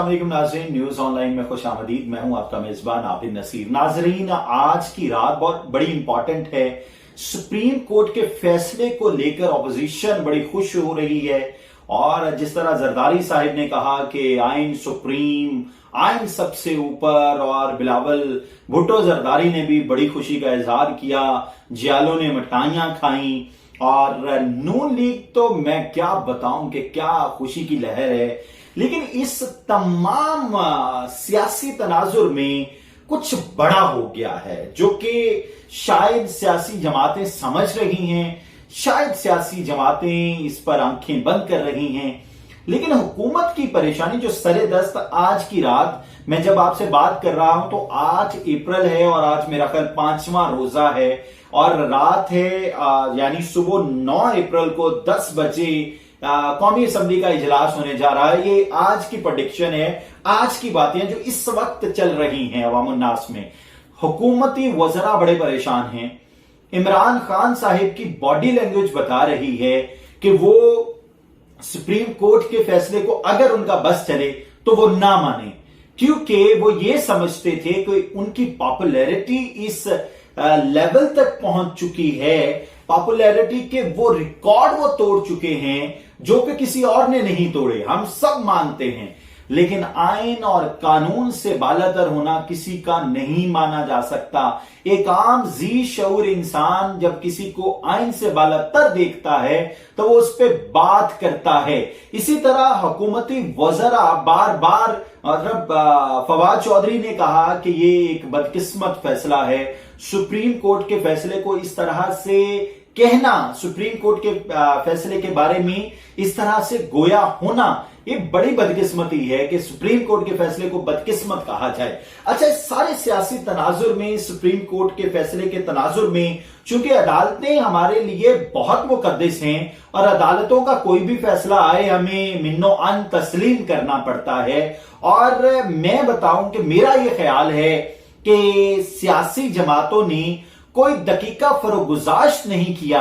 अस्सलाम नाजरीन, news online में खुश आमदीद। मैं हूं आपका मेजबान आबिद नसीर। नाजरीन, आज की रात बहुत बड़ी इंपॉर्टेंट है। सुप्रीम कोर्ट के फैसले को लेकर ऑपोजिशन बड़ी खुश हो रही है और जिस तरह जरदारी साहिब ने कहा कि आइन सुप्रीम, आइन सबसे ऊपर, और बिलावल भुट्टो जरदारी ने भी बड़ी खुशी का इजहार किया। जियालों ने मिठाइयां खाई और नून लीग तो मैं क्या बताऊं कि क्या खुशी की लहर है। लेकिन इस तमाम सियासी तनाजुर में कुछ बड़ा हो गया है जो कि शायद सियासी जमातें समझ रही हैं, शायद सियासी जमातें इस पर आंखें बंद कर रही हैं। लेकिन हुकूमत की परेशानी जो सरे दस्त आज की रात, मैं जब आपसे बात कर रहा हूं तो आज अप्रैल है और आज मेरा ख्याल 5वां रोजा है और रात है यानी सुबह 9 अप्रैल को 10 बजे कौमी असम्बली का इजलास होने जा रहा है। ये आज की प्रेडिक्शन है, आज की बातें जो इस वक्त चल रही हैं अवामुन्नास में। हुकूमती वज़रा बड़े परेशान हैं। इमरान खान साहिब की बॉडी लैंग्वेज बता रही है कि वो सुप्रीम कोर्ट के फैसले को अगर उनका बस चले तो वो ना माने, क्योंकि वो ये समझते थे कि उनकी पॉपुलैरिटी इस लेवल तक पहुंच चुकी है, पॉपुलैरिटी के वो रिकॉर्ड वो तोड़ चुके हैं जो कि किसी और ने नहीं तोड़े, हम सब मानते हैं। लेकिन आइन और कानून से बालातर होना किसी का नहीं माना जा सकता। एक आम जी शऊर इंसान जब किसी को आइन से बालातर देखता है तो वो उस पर बात करता है। इसी तरह हुकूमती वज़रा बार बार फवाद चौधरी ने कहा कि ये एक बदकिस्मत फैसला है। सुप्रीम कोर्ट के फैसले को इस तरह से कहना, सुप्रीम कोर्ट के फैसले के बारे में इस तरह से गोया होना, ये बड़ी बदकिस्मती है कि सुप्रीम कोर्ट के फैसले को बदकिस्मत कहा जाए। अच्छा, इस सारे सियासी तनाजुर में, सुप्रीम कोर्ट के फैसले के तनाजुर में, चूंकि अदालतें हमारे लिए बहुत मुकद्दस हैं और अदालतों का कोई भी फैसला आए हमें मिन्नो अन तस्लीम करना पड़ता है। और मैं बताऊं कि मेरा यह ख्याल है कि सियासी जमातों ने कोई दकीका फरोगुजाश्त नहीं किया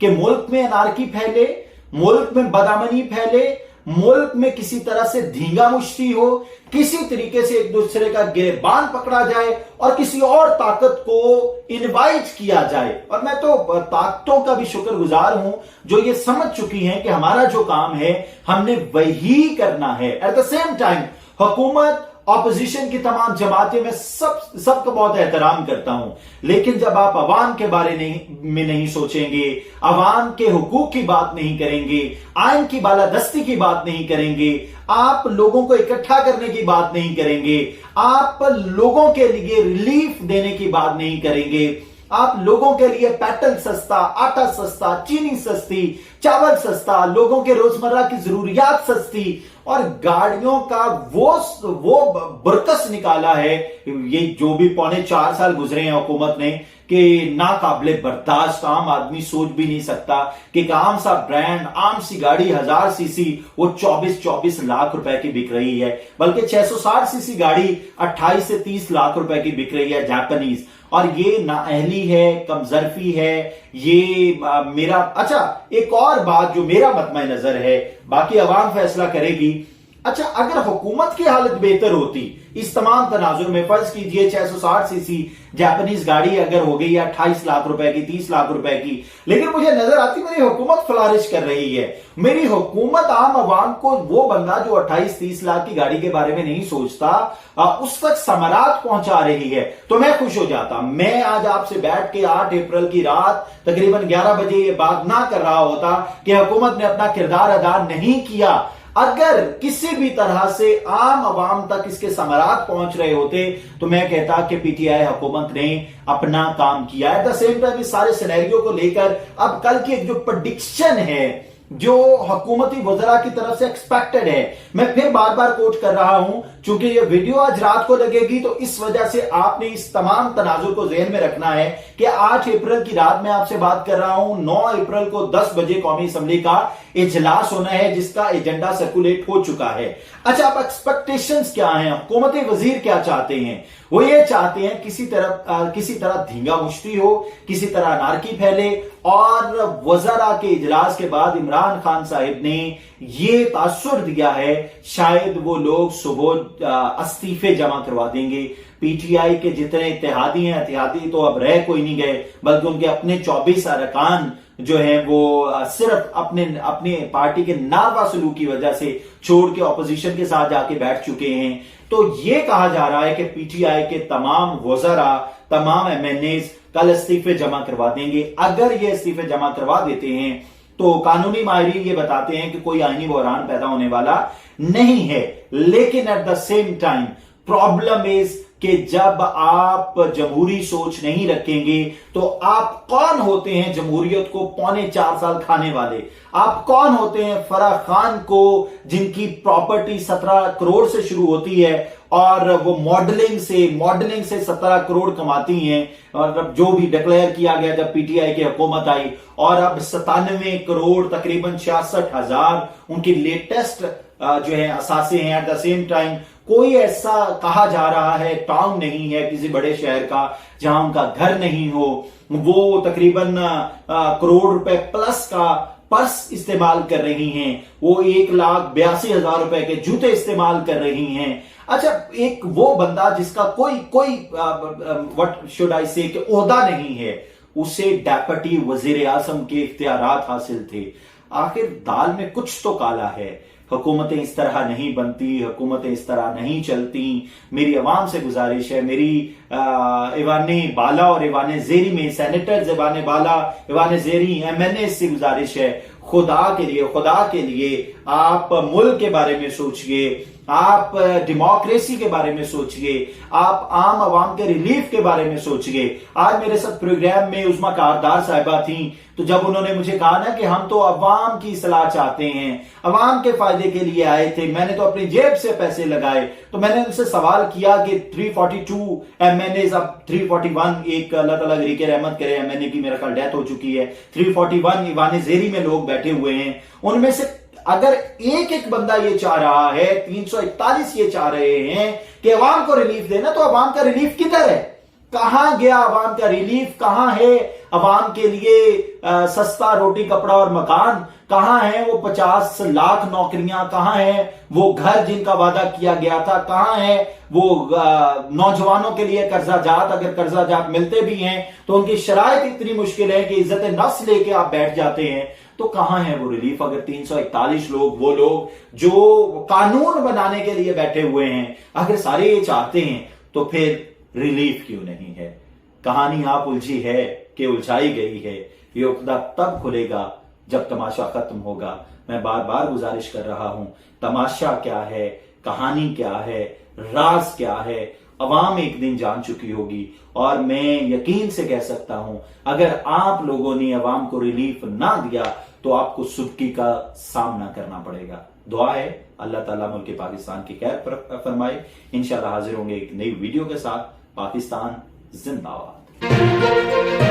कि मुल्क में अनारकी फैले, मुल्क में बदअमनी फैले, मुल्क में किसी तरह से धींगा मुश्ती हो, किसी तरीके से एक दूसरे का गिरबान पकड़ा जाए और किसी और ताकत को इनवाइट किया जाए। और मैं तो ताकतों का भी शुक्रगुजार हूं जो ये समझ चुकी हैं कि हमारा जो काम है हमने वही करना है। एट द सेम टाइम हुकूमत, ऑपोजिशन की तमाम जमातें मैं सबका बहुत एहतराम करता हूं, लेकिन जब आप अवाम के बारे में नहीं सोचेंगे, अवाम के हुकूक की बात नहीं करेंगे, आइन की बालादस्ती की बात नहीं करेंगे, आप लोगों को इकट्ठा करने की बात नहीं करेंगे, आप लोगों के लिए रिलीफ देने की बात नहीं करेंगे, आप लोगों के लिए पेट्रोल सस्ता, आटा सस्ता, चीनी सस्ती, चावल सस्ता, लोगों के रोजमर्रा की जरूरियात सस्ती और गाड़ियों का वो बरकस निकाला है। ये जो भी 4.25 साल गुजरे हैं हुकूमत ने कि नाकाबिले बर्दाश्त, आम आदमी सोच भी नहीं सकता कि एक आम सा ब्रांड, आम सी गाड़ी 1000 सीसी वो 24 लाख रुपए की बिक रही है, बल्कि 660 सीसी गाड़ी 28 से 30 लाख रुपए की बिक रही है जापानीज। और ये नाअहली है, कमजरफी है, ये मेरा अच्छा एक और बात जो मेरा मतमा नजर है, बाकी अवाम फैसला करेगी। अच्छा, अगर हुकूमत की हालत बेहतर होती इस तमाम तनाजुर में, फर्ज कीजिए 660 सीसी जापानीज गाड़ी अगर हो गई 28 लाख रुपए की, 30 लाख रुपए की, लेकिन मुझे नजर आती मेरी हुकूमत फ्लारिश कर रही है। मेरी हुकूमत आम आवाम को, वो बंदा जो 28-30 लाख की गाड़ी के बारे में नहीं सोचता, उस तक समरात पहुंचा रही है, तो मैं खुश हो जाता। मैं आज आपसे बैठ के 8 अप्रैल की रात तकरीबन 11 बजे ये बात ना कर रहा होता कि हुकूमत ने अपना किरदार अदा नहीं किया। अगर किसी भी तरह से आम आवाम तक इसके समरात पहुंच रहे होते तो मैं कहता कि पीटीआई हुकूमत ने अपना काम किया। एट द सेम टाइम इस सारे सिनेरियो को लेकर अब कल की एक जो प्रेडिक्शन है जो हुकूमती वज़रा की तरफ से एक्सपेक्टेड है, मैं फिर बार बार कोट कर रहा हूं, चूंकि ये वीडियो आज रात को लगेगी तो इस वजह से आपने इस तमाम तनाजुर को ज़हन में रखना है कि 8 अप्रैल की रात में आपसे बात कर रहा हूं। 9 अप्रैल को 10 बजे कौमी असम्बली का इजलास होना है जिसका एजेंडा सर्कुलेट हो चुका है। अच्छा, अब एक्सपेक्टेशंस क्या हैं, हुकूमती वजीर क्या चाहते हैं? वो ये चाहते हैं किसी तरह धींगा मुश्ती हो, किसी तरह अनारकी फैले और वज़रा के इजलास के बाद इमरान इमरान खान साहिब ने ये तासुर दिया है शायद वो लोग सुबह इस्तीफे जमा करवा देंगे। पीटीआई के जितने इत्तेहादी हैं, इत्तेहादी तो अब रह कोई नहीं गए, बल्कि उनके अपने 24 अरकान जो है वो सिर्फ अपने पार्टी के नारवा सलूक की वजह से छोड़ के ऑपोजिशन के साथ जाके बैठ चुके हैं। तो ये कहा जा रहा है कि पीटीआई के तमाम वज़रा, तमाम एमएनएज कल इस्तीफे जमा करवा देंगे। अगर ये इस्तीफे जमा करवा देते हैं तो कानूनी माहिरीन ये बताते हैं कि कोई आईनी बहरान पैदा होने वाला नहीं है। लेकिन at the same time problem is कि जब आप जमहूरी सोच नहीं रखेंगे तो आप कौन होते हैं जमहूरियत को 4.25 साल खाने वाले? आप कौन होते हैं फराह खान को, जिनकी प्रॉपर्टी 17 करोड़ से शुरू होती है और वो मॉडलिंग से 17 करोड़ कमाती हैं, और अब जो भी डिक्लेयर किया गया जब पीटीआई की हुकूमत आई, और अब 97 करोड़ तकरीबन 66,000 उनकी लेटेस्ट जो है असासे हैं। एट द सेम टाइम कोई ऐसा कहा जा रहा है टाउन नहीं है किसी बड़े शहर का जहां उनका घर नहीं हो। वो तकरीबन करोड़ रुपए प्लस का पर्स इस्तेमाल कर रही हैं, वो 1,82,000 रुपए के जूते इस्तेमाल कर रही हैं। अच्छा, एक वो बंदा जिसका कोई व्हाट शुड आई से कि ओहदा नहीं है, उसे डेप्यूटी वजीर आजम के इख्तियारात हासिल थे। आखिर दाल में कुछ तो काला है। हुकूमतें इस तरह नहीं बनती, हुकूमतें इस तरह नहीं चलती। मेरी अवाम से गुजारिश है, मेरी ईवान बाला और ईवान जेरी में सेनेटर्स ईवान बाला ईवान जेरी एमएनए से गुजारिश है, खुदा के लिए आप मुल्क के बारे में सोचिए, आप डेमोक्रेसी के बारे में सोचिए, आप आम आवाम के रिलीफ के बारे में सोचिए। आज मेरे साथ प्रोग्राम में उस्मा कारदार साहिबा थी, तो जब उन्होंने मुझे कहा ना कि हम तो अवाम की इस्लाह चाहते हैं, अवाम के फायदे के लिए आए थे, मैंने तो अपनी जेब से पैसे लगाए, तो मैंने उनसे सवाल किया कि 342 एमएनए, अब 341 एक अल्लाह ताला गरीक रहमत करे एमएनए की मेरा ख्याल डेथ हो चुकी है, 341 ईवान जेरी में लोग बैठे हुए हैं। उनमें से अगर एक बंदा ये चाह रहा है, 341 ये चाह रहे हैं कि अवाम को रिलीफ देना, तो अवाम का रिलीफ किधर है? कहां गया अवाम का रिलीफ? कहां है अवाम के लिए सस्ता रोटी कपड़ा और मकान? कहां है वो 50 लाख नौकरियां? कहां है वो घर जिनका वादा किया गया था? कहां है वो नौजवानों के लिए कर्जा जात? अगर कर्जा जात मिलते भी हैं तो उनकी शराइत इतनी मुश्किल है कि इज्जत नफ्स लेके आप बैठ जाते हैं। तो कहां है वो रिलीफ? अगर 341 लोग, वो लोग जो कानून बनाने के लिए बैठे हुए हैं, अगर सारे ये चाहते हैं, तो फिर रिलीफ क्यों नहीं है? कहानी आप उलझी है कि उलझाई गई है, ये उकदा तब खुलेगा जब तमाशा खत्म होगा। मैं बार बार गुजारिश कर रहा हूं, तमाशा क्या है, कहानी क्या है, राज क्या है, अवाम एक दिन जान चुकी होगी। और मैं यकीन से कह सकता हूं, अगर आप लोगों ने अवाम को रिलीफ ना दिया तो आपको सुबकी का सामना करना पड़ेगा। दुआ है अल्लाह ताला मुल्क पाकिस्तान की खैर फरमाए। इंशाल्लाह हाजिर होंगे एक नई वीडियो के साथ। पाकिस्तान जिंदाबाद।